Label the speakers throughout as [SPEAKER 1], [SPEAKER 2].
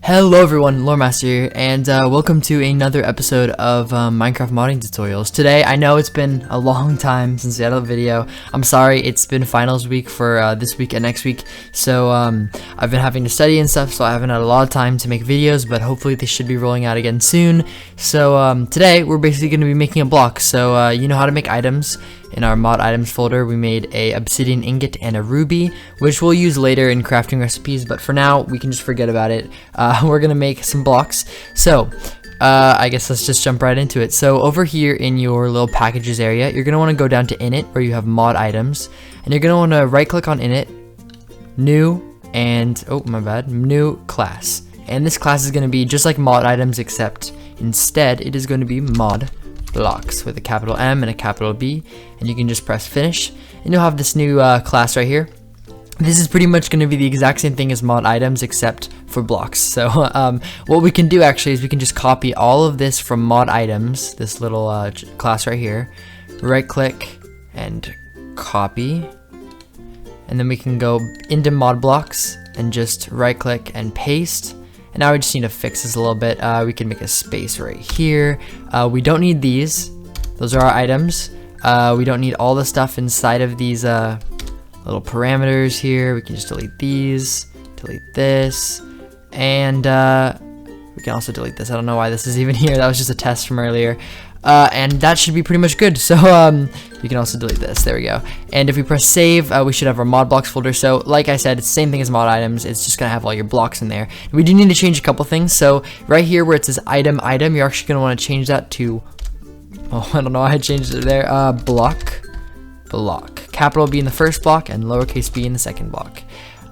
[SPEAKER 1] Hello everyone, Loremaster here, and welcome to another episode of Minecraft modding tutorials. Today, I know it's been a long time since we had a video. I'm sorry, it's been finals week for this week and next week, so I've been having to study and stuff, so I haven't had a lot of time to make videos, but hopefully they should be rolling out again soon. So today, we're basically going to be making a block. So you know how to make items. In our mod items folder, we made a obsidian ingot and a ruby, which we'll use later in crafting recipes, but for now, we can just forget about it. We're gonna make some blocks. So, I guess let's just jump right into it. So over here in your little packages area, you're gonna wanna go down to init, where you have mod items, and you're gonna wanna right click on init, new, and, oh my bad, new class. And this class is gonna be just like mod items, except instead, it is gonna be mod blocks with a capital M and a capital B, and you can just press finish and you'll have this new class right here. This is pretty much going to be the exact same thing as mod items except for blocks. So what we can do actually is we can just copy all of this from mod items, this little class right here, right click and copy, and then we can go into mod blocks and just right click and paste. And now we just need to fix this a little bit. We can make a space right here. We don't need these. Those are our items. We don't need all the stuff inside of these little parameters here. We can just delete these, delete this, and we can also delete this. I don't know why this is even here. That was just a test from earlier. And that should be pretty much good. So you can also delete this. There we go. And if we press save, we should have our mod blocks folder. So like I said, it's the same thing as mod items. It's just gonna have all your blocks in there. We do need to change a couple things. So right here where it says item, you're actually gonna want to change that to, oh, I don't know why I changed it there. Block. Capital B in the first block and lowercase b in the second block.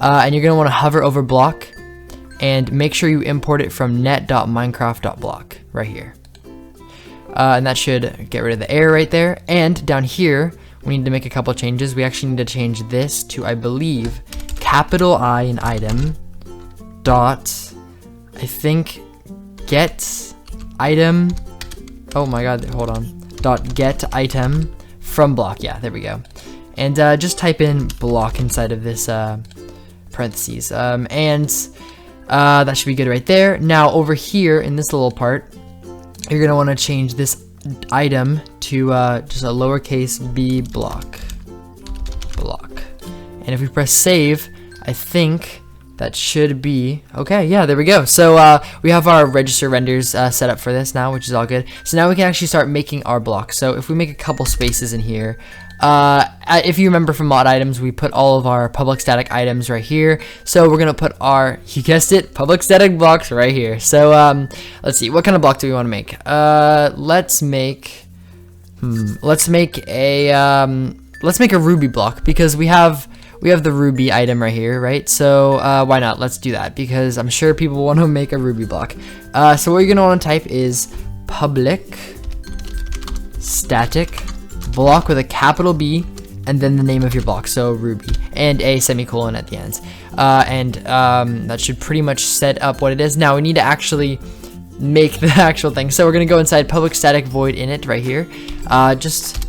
[SPEAKER 1] And you're gonna want to hover over block and make sure you import it from net.minecraft.block right here. And that should get rid of the error right there. And down here, we need to make a couple changes. We actually need to change this to, I believe, capital I in item dot, I think, get item. Oh my god, hold on. Dot get item from block. Yeah, there we go. And just type in block inside of this parentheses. And that should be good right there. Now over here in this little part, you're gonna want to change this item to just a lowercase b block. And if we press save, I think that should be okay. Yeah, there we go. So we have our register renders set up for this now, which is all good. So now we can actually start making our blocks. So if we make a couple spaces in here, if you remember from mod items, we put all of our public static items right here. So we're gonna put our, you guessed it, public static blocks right here. So let's see, what kind of block do we want to make? Let's make a ruby block, because we have the ruby item right here, right? So why not? Let's do that, because I'm sure people want to make a ruby block. So what you're gonna want to type is public static block with a capital B and then the name of your block, so ruby, and a semicolon at the end. That should pretty much set up what it is. Now we need to actually make the actual thing. So we're gonna go inside public static void init right here. Just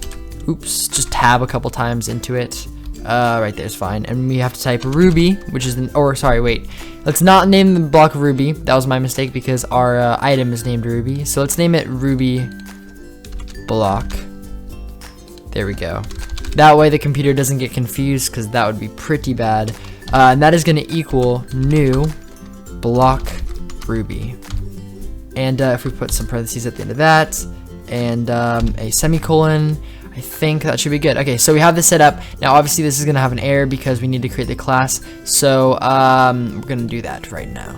[SPEAKER 1] tab a couple times into it. Right there's fine. And we have to type ruby, which is let's not name the block ruby. That was my mistake, because our item is named ruby. So let's name it ruby block. There we go. That way the computer doesn't get confused, because that would be pretty bad. And that is going to equal new block ruby. And if we put some parentheses at the end of that, and a semicolon, I think that should be good. Okay, so we have this set up. Now obviously this is going to have an error because we need to create the class. So we're going to do that right now.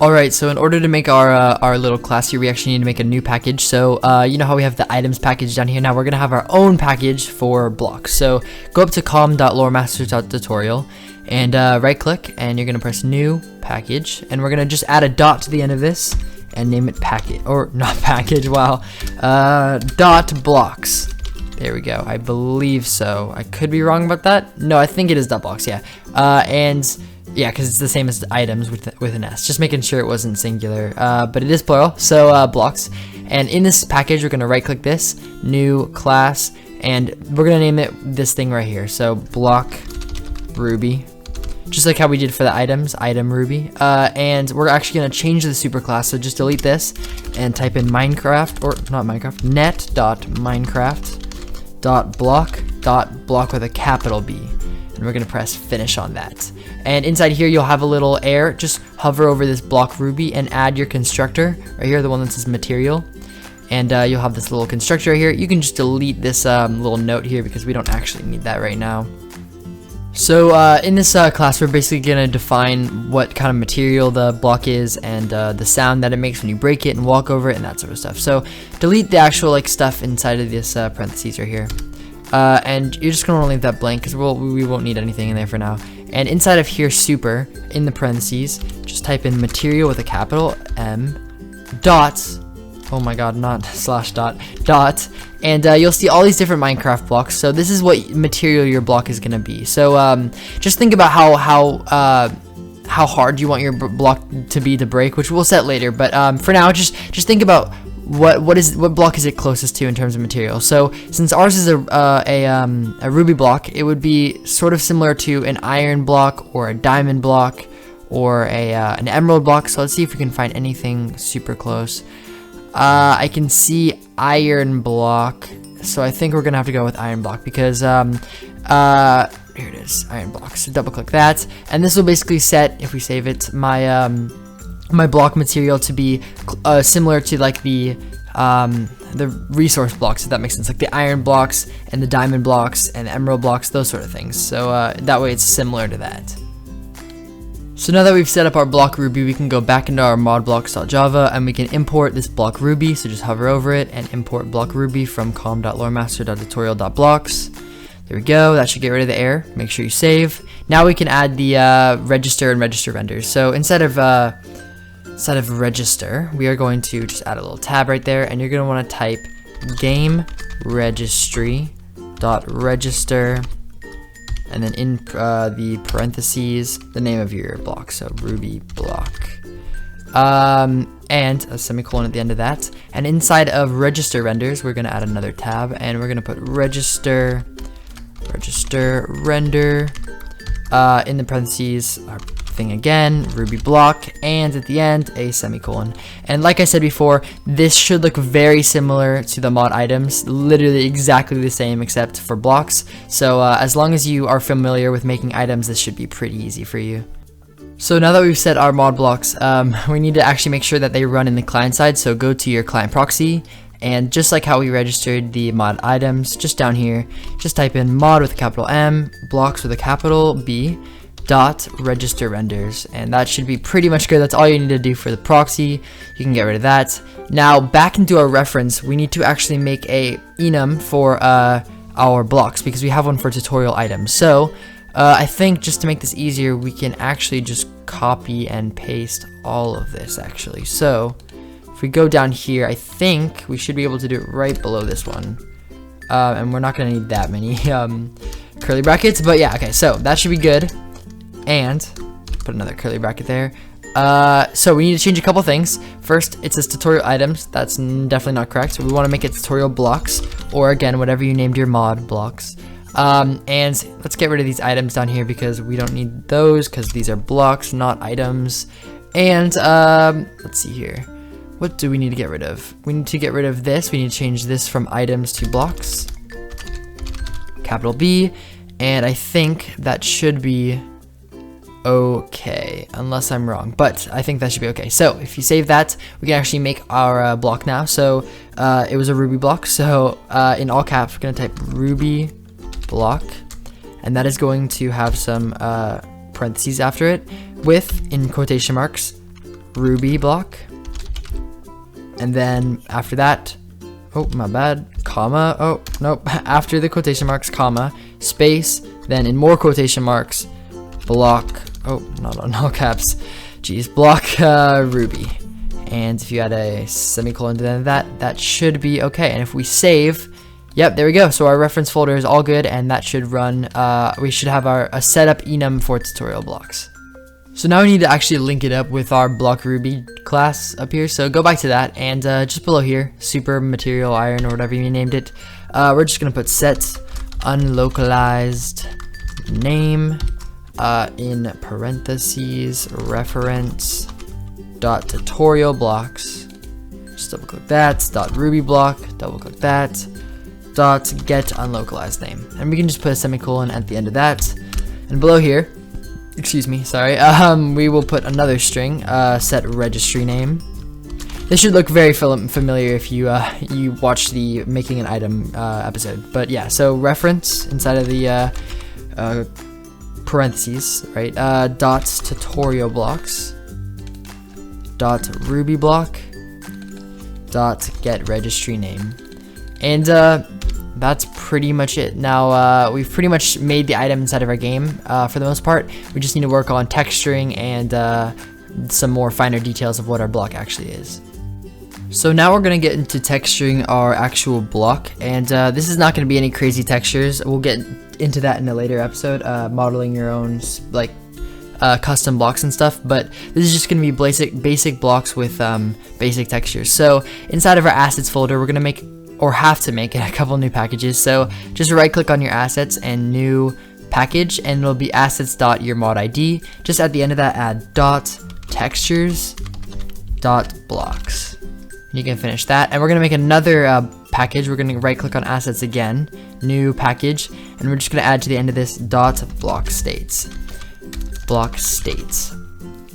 [SPEAKER 1] Alright, so in order to make our little class here, we actually need to make a new package. So you know how we have the items package down here? Now we're going to have our own package for blocks. So go up to com.loremaster.tutorial and right click, and you're going to press new package, and we're going to just add a dot to the end of this and name it package, or not package, wow, dot blocks. There we go. I believe so. I could be wrong about that. No, I think it is dot blocks, yeah. Yeah, because it's the same as the items with an S. Just making sure it wasn't singular. But it is plural, so blocks. And in this package, we're going to right-click this, new class, and we're going to name it this thing right here. So block ruby. just like how we did for the items, item Ruby. And we're actually going to change the superclass, so just delete this and type in Minecraft, or not Minecraft, net.minecraft.block with a capital B. And we're going to press finish on that. And inside here, you'll have a little error. Just hover over this block Ruby and add your constructor right here, the one that says material. And you'll have this little constructor right here. You can just delete this little note here because we don't actually need that right now. So in this class, we're basically going to define what kind of material the block is and the sound that it makes when you break it and walk over it and that sort of stuff. So delete the actual stuff inside of this parentheses right here. And you're just going to leave that blank because we won't need anything in there for now. And inside of here, super, in the parentheses, just type in material with a capital M, dot, oh my god, not slash dot, and you'll see all these different Minecraft blocks. So this is what material your block is going to be. So just think about how hard you want your block to be to break, which we'll set later. But for now, just think about what block is it closest to in terms of material. So since ours is a Ruby block, it would be sort of similar to an iron block or a diamond block or an emerald block. So let's see if we can find anything super close. I can see iron block, so I think we're gonna have to go with iron block because here it is, iron block. So double click that, and this will basically set, if we save it, my my block material to be similar to like the resource blocks, if that makes sense, like the iron blocks and the diamond blocks and the emerald blocks, those sort of things. So that way it's similar to that. So now that we've set up our block Ruby, we can go back into our modblocks.java and we can import this block Ruby. So just hover over it and import block Ruby from com.loremaster.tutorial.blocks. There we go. That should get rid of the error. Make sure you save. Now we can add the register and register renders. So instead of register, we are going to just add a little tab right there, and you're going to want to type game registry.register. And then in the parentheses, the name of your block, so Ruby block. And a semicolon at the end of that. And inside of register renders, we're going to add another tab, and we're going to put register render, in the parentheses, our thing again, Ruby block, and at the end, a semicolon. And like I said before, this should look very similar to the mod items, literally exactly the same except for blocks. So as long as you are familiar with making items, this should be pretty easy for you. So now that we've set our mod blocks, we need to actually make sure that they run in the client side. So go to your client proxy, and just like how we registered the mod items, just down here, just type in mod with a capital M, blocks with a capital B, dot register renders, and that should be pretty much good. That's all you need to do for the proxy. You can get rid of that. Now back into our reference, we need to actually make a enum for our blocks because we have one for tutorial items. So I think just to make this easier, we can actually just copy and paste all of this actually. So if we go down here, I think we should be able to do it right below this one, and we're not going to need that many curly brackets, but yeah, okay, so that should be good. And put another curly bracket there. So we need to change a couple things. First, it says tutorial items. That's definitely not correct. So we want to make it tutorial blocks, or again, whatever you named your mod blocks. And let's get rid of these items down here because we don't need those because these are blocks, not items. And let's see here. What do we need to get rid of? We need to get rid of this. We need to change this from items to blocks. Capital B. And I think that should be okay, unless I'm wrong, but I think that should be okay. So if you save that, we can actually make our block now. So it was a Ruby block, so in all caps, we're going to type Ruby block, and that is going to have some parentheses after it with, in quotation marks, Ruby block, and then after that, oh my bad, comma, oh nope, after the quotation marks, comma, space, then in more quotation marks, block, oh, not on all caps, geez, block Ruby. And if you add a semicolon to the end of that, that should be okay. And if we save, yep, there we go. So our reference folder is all good, and that should run, we should have a setup enum for tutorial blocks. So now we need to actually link it up with our block Ruby class up here. So go back to that, and just below here, super material iron or whatever you named it, we're just gonna put set unlocalized name in parentheses reference dot tutorial blocks. Just double click that. Dot Ruby block. Double click that. Dot get unlocalized name, and we can just put a semicolon at the end of that. And below here, excuse me, sorry, we will put another string, set registry name. This should look very familiar if you you watch the making an item episode. But yeah, so reference inside of the parentheses, right? Dot tutorial blocks. Dot Ruby block. Dot get registry name. And that's pretty much it. Now we've pretty much made the item inside of our game for the most part. We just need to work on texturing and some more finer details of what our block actually is. So now we're going to get into texturing our actual block, and this is not going to be any crazy textures. We'll get into that in a later episode, modeling your own like custom blocks and stuff, but this is just going to be basic blocks with basic textures. So inside of our assets folder, we're going to make, or have to make, a couple new packages. So just right click on your assets and new package, and it'll be assets.yourModID. Just at the end of that, add dot textures dot blocks. You can finish that, and we're gonna make another package. We're gonna right click on assets again, new package, and we're just gonna add to the end of this dot block states.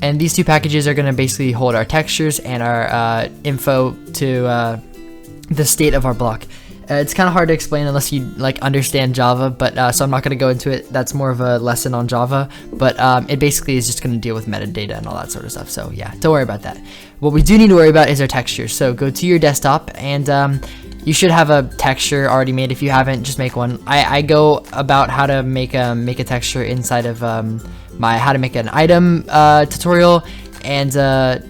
[SPEAKER 1] And these two packages are gonna basically hold our textures and our info to the state of our block. It's kind of hard to explain unless you like understand Java, but so I'm not going to go into it. That's more of a lesson on Java, but it basically is just going to deal with metadata and all that sort of stuff. So yeah, don't worry about that. What we do need to worry about is our textures. So go to your desktop, and you should have a texture already made. If you haven't, just make one. I go about how to make a texture inside of my how to make an item tutorial. And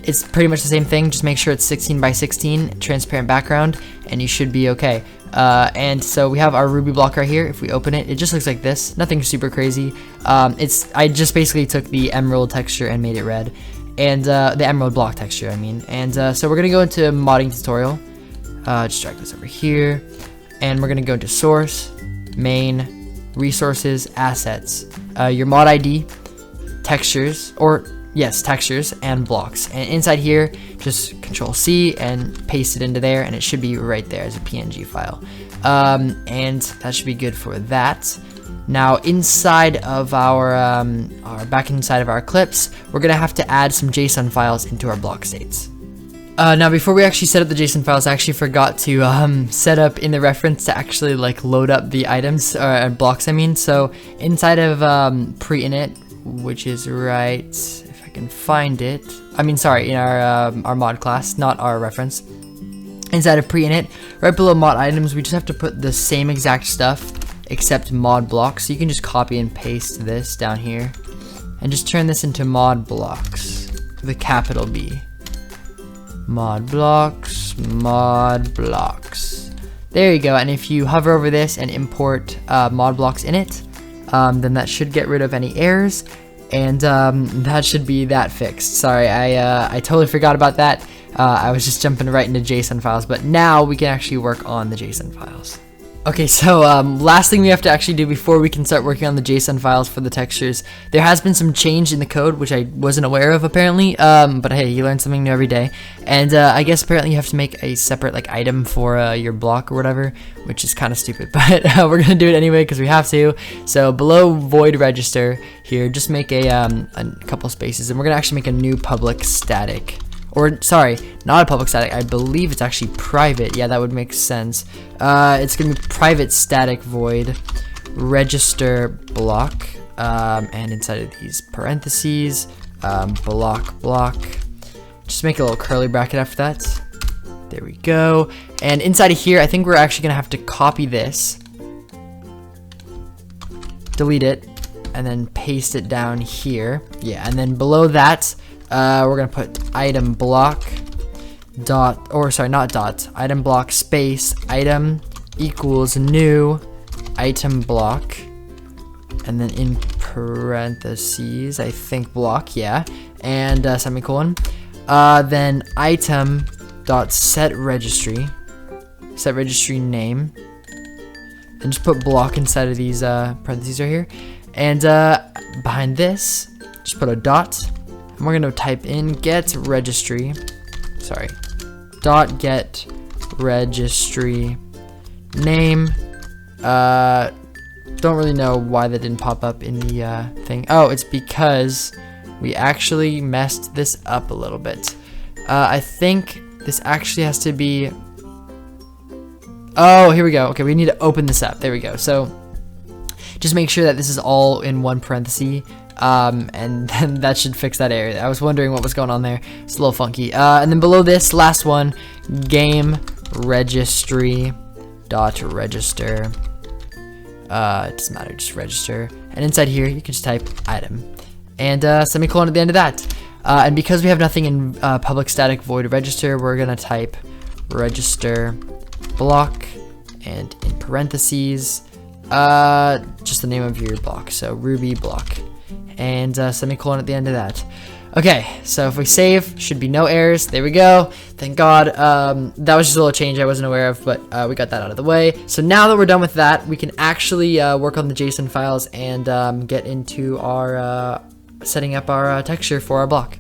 [SPEAKER 1] it's pretty much the same thing. Just make sure it's 16 by 16, transparent background, and you should be okay. And so we have our Ruby block right here. If we open it, it just looks like this. Nothing super crazy. I just basically took the emerald texture and made it red, and the emerald block texture, I mean. And so we're gonna go into modding tutorial. Just drag this over here, and we're gonna go into source, main, resources, assets, your mod ID, textures, or yes, textures and blocks. And inside here, just Control C and paste it into there, and it should be right there as a PNG file. And that should be good for that. Now inside of our back inside of our clips, we're gonna have to add some JSON files into our block states. Now before we actually set up the JSON files, I actually forgot to set up in the reference to actually like load up the items or blocks, I mean. So inside of pre-init, which is right, if I can find it, I mean sorry, in our mod class, not our reference. Inside of pre-init, right below mod items, we just have to put the same exact stuff except mod blocks. So you can just copy and paste this down here and just turn this into mod blocks with a capital B. Mod blocks. There you go. And if you hover over this and import mod blocks in it, then that should get rid of any errors, and that should be that fixed. Sorry, I totally forgot about that. I was just jumping right into JSON files, but now we can actually work on the JSON files. Okay, so last thing we have to actually do before we can start working on the JSON files for the textures, there has been some change in the code, which I wasn't aware of apparently, but hey, you learn something new every day. And I guess apparently you have to make a separate like item for your block or whatever, which is kind of stupid, but we're gonna do it anyway because we have to. So below void register here, just make a couple spaces, and we're gonna actually make a new public static. Or, sorry, not a public static, I believe it's actually private. Yeah, that would make sense. It's going to be private static void register block, and inside of these parentheses, block. Just make a little curly bracket after that. There we go. And inside of here, I think we're actually going to have to copy this, delete it, and then paste it down here. Yeah, and then below that, we're gonna put item block dot, or sorry, not dot, item block space item equals new item block, and then in parentheses, I think block, yeah, and semicolon, then item dot set registry name, and just put block inside of these parentheses right here. And behind this, just put a dot, and we're gonna type in get registry. Sorry, dot get registry name. Don't really know why that didn't pop up in the thing. Oh, it's because we actually messed this up a little bit. I think this actually has to be. Oh, here we go. Okay, we need to open this up. There we go. So just make sure that this is all in one parenthesis, and then that should fix that error. I was wondering what was going on there. It's a little funky. And then below this, last one, game registry dot register. It doesn't matter, just register. And inside here, you can just type item and semicolon at the end of that. And because we have nothing in public static void register, we're gonna type register block and in parentheses just the name of your block, so Ruby block, and semicolon at the end of that. Okay, so if we save, should be no errors. There we go. Thank God. That was just a little change I wasn't aware of, but we got that out of the way. So now that we're done with that, we can actually work on the JSON files and get into our setting up our texture for our block.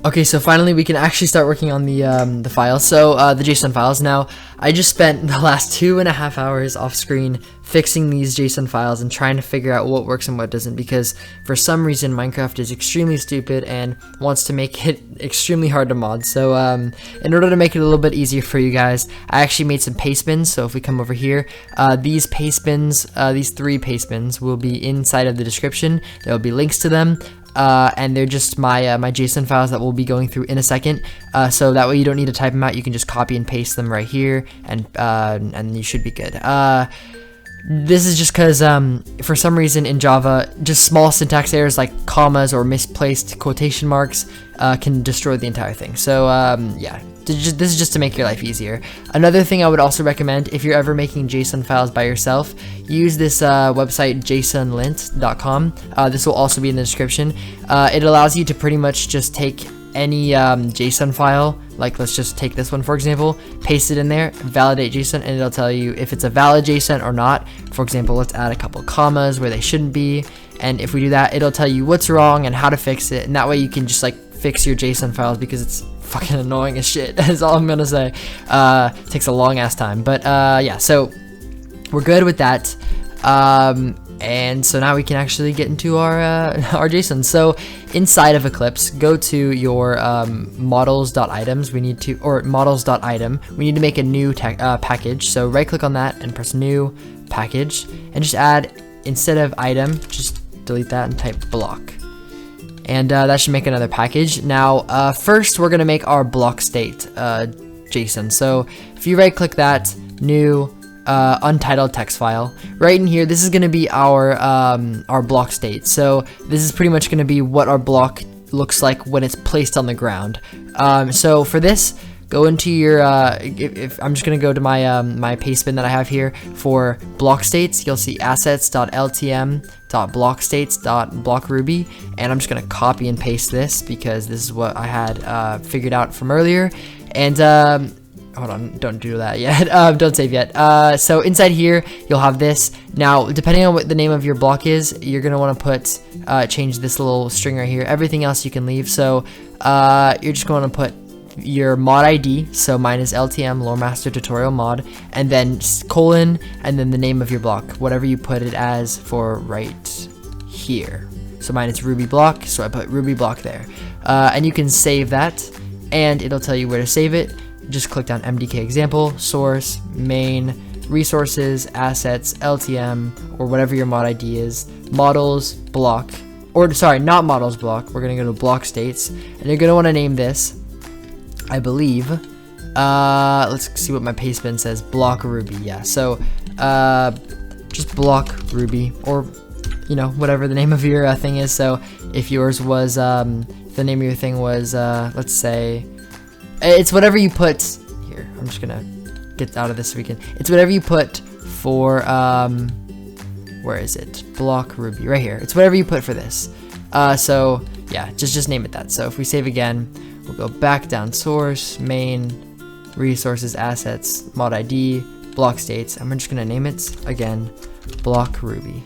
[SPEAKER 1] Okay, so finally we can actually start working on the files. So the JSON files. Now, I just spent the last 2.5 hours off screen fixing these JSON files and trying to figure out what works and what doesn't, because for some reason Minecraft is extremely stupid and wants to make it extremely hard to mod. So in order to make it a little bit easier for you guys, I actually made some pastebins. So if we come over here, these pastebins, these 3 pastebins will be inside of the description. There will be links to them. And they're just my my JSON files that we'll be going through in a second. So that way you don't need to type them out. You can just copy and paste them right here, and you should be good. This is just because for some reason in Java, just small syntax errors like commas or misplaced quotation marks can destroy the entire thing. So yeah, this is just to make your life easier. Another thing I would also recommend, if you're ever making JSON files by yourself, use this website JSONLinks.com. This will also be in the description. It allows you to pretty much just take any JSON file, like let's just take this one for example, paste it in there, validate JSON, and it'll tell you if it's a valid JSON or not. For example, let's add a couple commas where they shouldn't be, and if we do that, it'll tell you what's wrong and how to fix it, and that way you can just like fix your JSON files, because it's fucking annoying as shit. That's all I'm gonna say. It takes a long ass time, but yeah, so we're good with that. And so now we can actually get into our JSON. So inside of Eclipse, go to your models.items. We need to, or models.item. We need to make a new package. So right click on that and press new package, and just add, instead of item, just delete that and type block. And that should make another package. Now, first we're gonna make our block state JSON. So if you right click that, new untitled text file, right in here, this is going to be our block state. So this is pretty much going to be what our block looks like when it's placed on the ground. So for this, go into your if I'm just going to go to my my pastebin that I have here for block states. You'll see assets.ltm.blockstates.blockruby, and I'm just going to copy and paste this because this is what I had figured out from earlier. And hold on, don't do that yet. Don't save yet. So inside here, you'll have this. Now, depending on what the name of your block is, you're gonna want to put change this little string right here. Everything else you can leave. So you're just going to put your mod ID. So mine is LTM Loremaster Tutorial Mod, and then colon, and then the name of your block, whatever you put it as for right here. So mine is Ruby block, so I put Ruby block there. And you can save that, and it'll tell you where to save it. Just click down MDK example, source, main, resources, assets, LTM, or whatever your mod ID is, models, block, or sorry, not models block. We're gonna go to block states, and you're gonna want to name this, I believe, let's see what my pastebin says, block Ruby. Yeah, so just block Ruby, or you know, whatever the name of your thing is. So if yours was if the name of your thing was let's say, it's whatever you put here. I'm just gonna get out of this so we can. It's whatever you put for where is it? Block Ruby right here. It's whatever you put for this. So yeah, just name it that. So if we save again, we'll go back down, source, main, resources, assets, mod ID, block states. I'm just gonna name it again, block Ruby.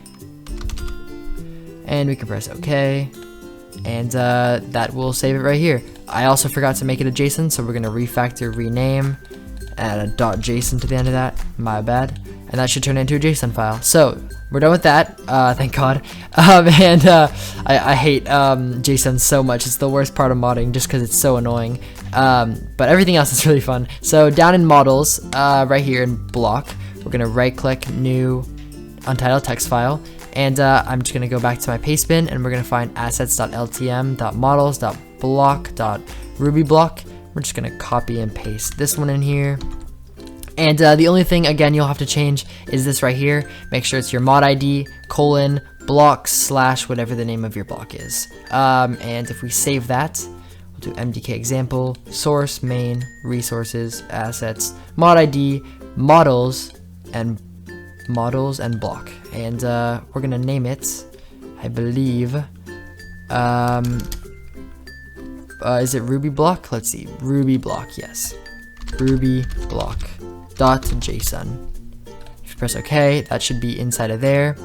[SPEAKER 1] and we can press OK, and that will save it right here. I also forgot to make it a JSON, so we're going to refactor, rename, add a .json to the end of that, my bad, and that should turn into a JSON file. So we're done with that, thank God. I hate JSON so much. It's the worst part of modding just because it's so annoying, but everything else is really fun. So down in models, right here in block, we're going to right click, new untitled text file, and I'm just going to go back to my Pastebin, and we're going to find assets.ltm.models.block.rubyblock. We're just going to copy and paste this one in here. And the only thing, again, you'll have to change is this right here. Make sure it's your mod ID, :block / whatever the name of your block is. And if we save that, we'll do mdk example, source, main, resources, assets, mod ID, models, and block. And we're going to name it, I believe, is it Ruby block? Let's see, Ruby block, yes. Ruby block .json. If you press OK, that should be inside of there.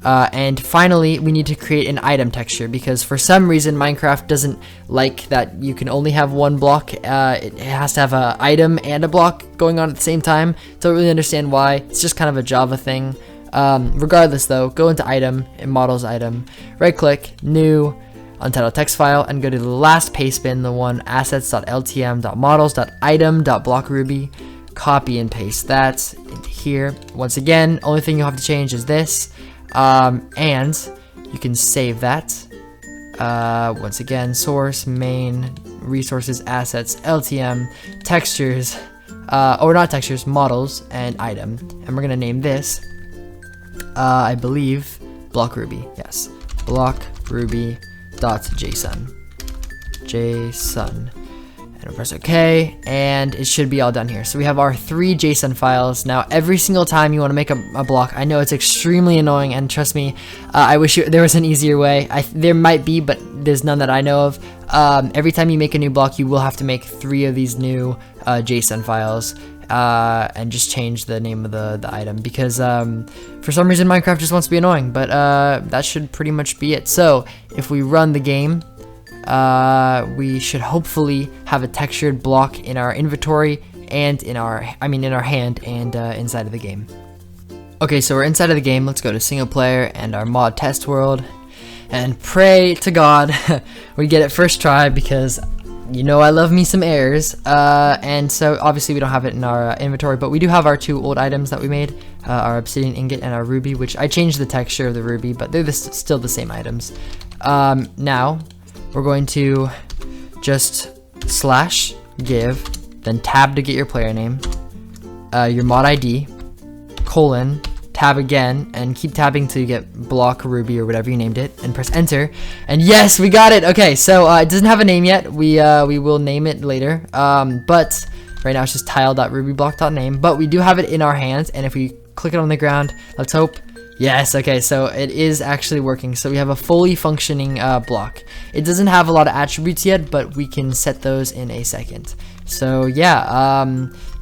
[SPEAKER 1] And finally, we need to create an item texture, because for some reason Minecraft doesn't like that you can only have one block. It has to have an item and a block going on at the same time. Don't really understand why. It's just kind of a Java thing. Regardless though, go into item, in models item, right click, new untitled text file, and go to the last Pastebin, the one assets.ltm.models.item.blockruby. Copy and paste that into here. Once again, only thing you'll have to change is this, and you can save that. Once again, source, main, resources, assets, LTM, textures, or not textures, models, and item. And we're gonna name this, I believe, blockruby. Yes, blockruby.json. JSON. And we'll press OK, and it should be all done here. So we have our 3 JSON files. Now, every single time you want to make a block, I know it's extremely annoying, and trust me, I wish there was an easier way. There might be, but there's none that I know of. Every time you make a new block, you will have to make 3 of these new JSON files, and just change the name of the item, because for some reason Minecraft just wants to be annoying. But that should pretty much be it. So if we run the game, we should hopefully have a textured block in our inventory and in our hand and inside of the game. Okay, so we're inside of the game. Let's go to single player and our mod test world, and pray to God we get it first try, because you know I love me some errors. And so obviously we don't have it in our inventory, but we do have our 2 old items that we made, our obsidian ingot and our ruby, which I changed the texture of the ruby, but they're still the same items. Now we're going to just /give, then tab to get your player name, your mod ID, tab again, and keep tabbing till you get block ruby or whatever you named it, and press enter. And yes, we got it. Okay, so it doesn't have a name yet. We will name it later. But right now it's just tile.rubyblock.name. But we do have it in our hands, and if we click it on the ground, let's hope. Yes, okay, so it is actually working. So we have a fully functioning block. It doesn't have a lot of attributes yet, but we can set those in a second. So yeah,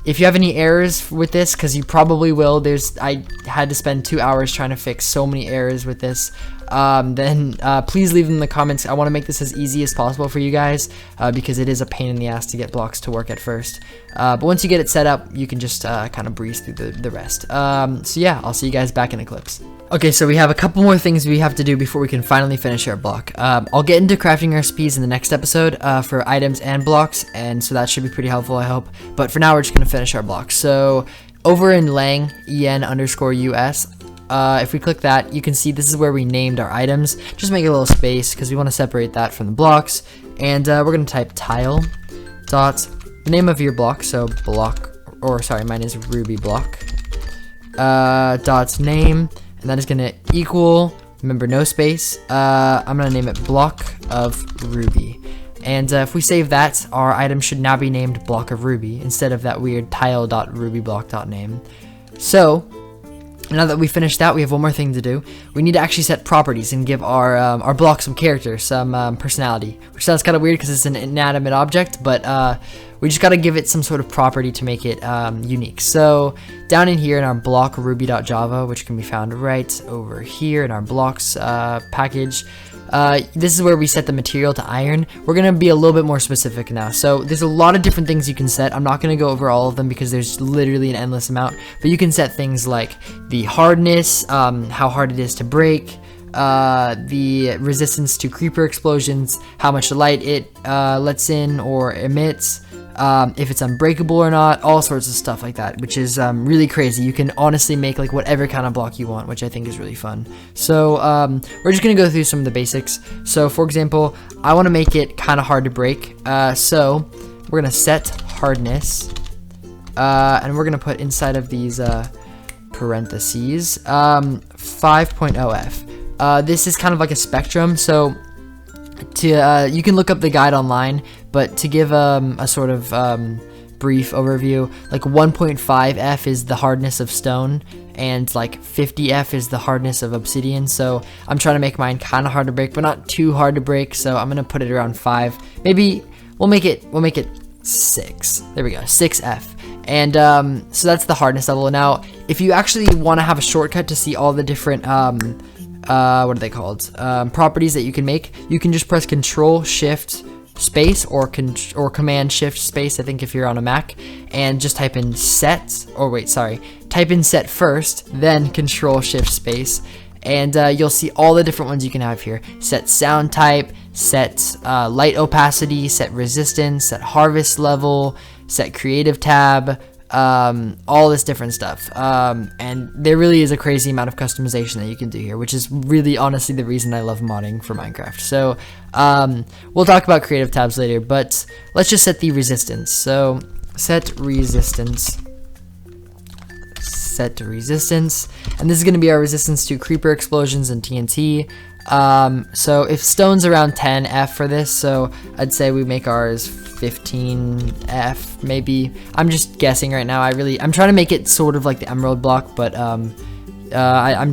[SPEAKER 1] if you have any errors with this, because you probably will, I had to spend 2 hours trying to fix so many errors with this, then please leave them in the comments. I want to make this as easy as possible for you guys, because it is a pain in the ass to get blocks to work at first. But once you get it set up, you can just kind of breeze through the rest. So yeah, I'll see you guys back in Eclipse. Okay, so we have a couple more things we have to do before we can finally finish our block. I'll get into crafting recipes in the next episode for items and blocks, and so that should be pretty helpful, I hope. But for now, we're just going to finish our block. So over in lang, en_us, if we click that, you can see this is where we named our items. Just make a little space, because we want to separate that from the blocks. And we're going to type tile dot the name of your block, so block, or sorry, mine is ruby block, dot name. And that is going to equal, remember, no space. I'm going to name it block of ruby. And if we save that, our item should now be named block of ruby instead of that weird tile.rubyblock.name. So Now that we finished that, we have one more thing to do. We need to actually set properties and give our block some character, some personality, which sounds kind of weird because it's an inanimate object, but we just got to give it some sort of property to make it unique. So down in here in our block ruby.java, which can be found right over here in our blocks package, this is where we set the material to iron. We're going to be a little bit more specific now. So there's a lot of different things you can set. I'm not going to go over all of them because there's literally an endless amount, but you can set things like the hardness, how hard it is to break, the resistance to creeper explosions, how much light it lets in or emits, if it's unbreakable or not, all sorts of stuff like that, which is really crazy. You can honestly make like whatever kind of block you want, which I think is really fun. So we're just gonna go through some of the basics. So for example, I want to make it kind of hard to break, so we're gonna set hardness, and we're gonna put inside of these parentheses 5.0f. This is kind of like a spectrum, so you can look up the guide online, but to give a sort of brief overview, like 1.5f is the hardness of stone, and like 50f is the hardness of obsidian. So I'm trying to make mine kind of hard to break, but not too hard to break, so I'm gonna put it around 5. Maybe we'll make it 6. There we go, 6f. And so that's the hardness level. Now if you actually want to have a shortcut to see all the different what are they called, properties that you can make, you can just press Control Shift space or Command Shift space, I think, if you're on a Mac, and just type in set, or wait, sorry, type in set first, then Control Shift space, and you'll see all the different ones you can have here. Set sound type, set light opacity, set resistance, set harvest level, set creative tab, all this different stuff, and there really is a crazy amount of customization that you can do here, which is really honestly the reason I love modding for Minecraft. So we'll talk about creative tabs later, but let's just set the resistance. So set resistance, and this is going to be our resistance to creeper explosions and TNT. So if stone's around 10f for this, so I'd say we make ours 15f maybe. I'm just guessing right now. I'm trying to make it sort of like the emerald block, but I'm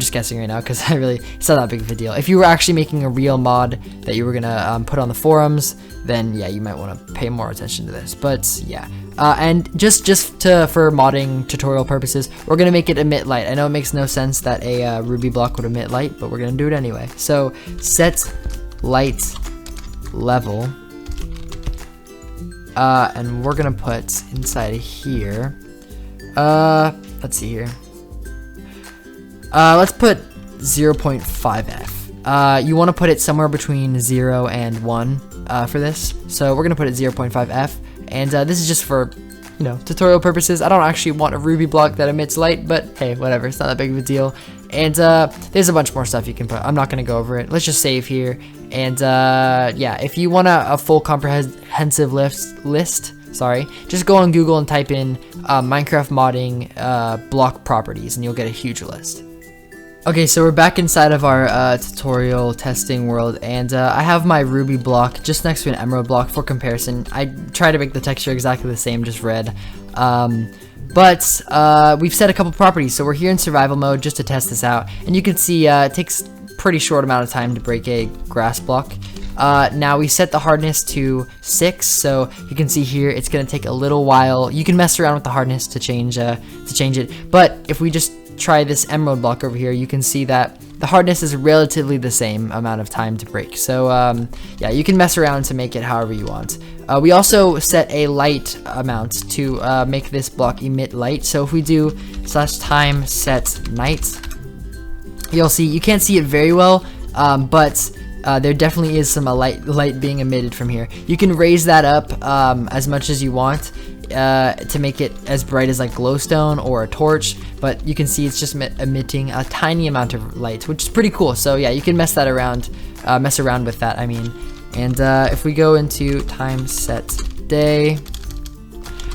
[SPEAKER 1] just guessing right now because it's not that big of a deal. If you were actually making a real mod that you were gonna put on the forums, then yeah, you might want to pay more attention to this. But yeah, and just for modding tutorial purposes, we're gonna make it emit light. I know it makes no sense that a Ruby block would emit light, but we're gonna do it anyway. So set light level, and we're gonna put inside of here, let's see here, let's put 0.5f. You want to put it somewhere between 0 and 1 for this, so we're gonna put it 0.5f, and this is just for, you know, tutorial purposes. I don't actually want a Ruby block that emits light, but hey, whatever, it's not that big of a deal. And there's a bunch more stuff you can put. I'm not gonna go over it. Let's just save here, and yeah, if you want a full comprehensive list, sorry, just go on Google and type in Minecraft modding block properties, and you'll get a huge list. Okay, so we're back inside of our tutorial testing world, and I have my Ruby block just next to an emerald block for comparison. I try to make the texture exactly the same, just red. But we've set a couple properties, so we're here in survival mode just to test this out, and you can see it takes pretty short amount of time to break a grass block. Now we set the hardness to 6, so you can see here it's gonna take a little while. You can mess around with the hardness to change it, but if we just try this emerald block over here, you can see that the hardness is relatively the same amount of time to break. So yeah, you can mess around to make it however you want. We also set a light amount to make this block emit light. So if we do /time set night, you'll see, you can't see it very well, but there definitely is some light being emitted from here. You can raise that up as much as you want to make it as bright as like glowstone or a torch, but you can see it's just emitting a tiny amount of light, which is pretty cool. So yeah, you can mess around with that, I mean. And if we go into time set day,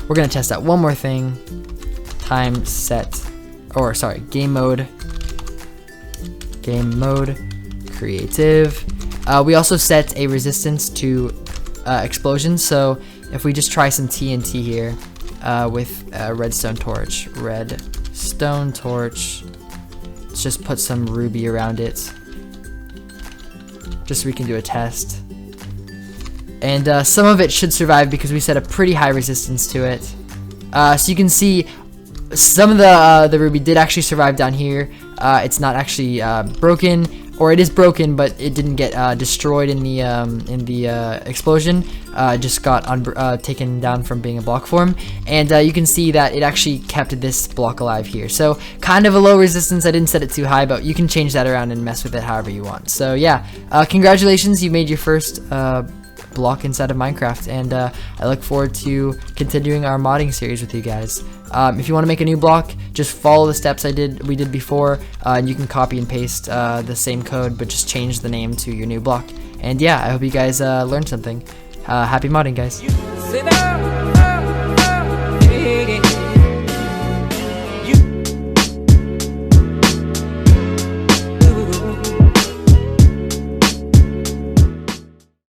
[SPEAKER 1] we're gonna test out one more thing. Time set, or sorry, game mode creative. We also set a resistance to explosions, so if we just try some TNT here with a redstone torch, Let's just put some Ruby around it, just so we can do a test. And some of it should survive because we set a pretty high resistance to it. So you can see some of the Ruby did actually survive down here. It's not actually broken, or it is broken, but it didn't get destroyed in the explosion. It just got taken down from being a block form, and you can see that it actually kept this block alive here. So kind of a low resistance. I didn't set it too high, but you can change that around and mess with it however you want. So yeah, congratulations, you made your first block inside of Minecraft, and I look forward to continuing our modding series with you guys. If you want to make a new block, just follow the steps we did before, and you can copy and paste the same code, but just change the name to your new block. And yeah, I hope you guys learned something. Happy modding, guys.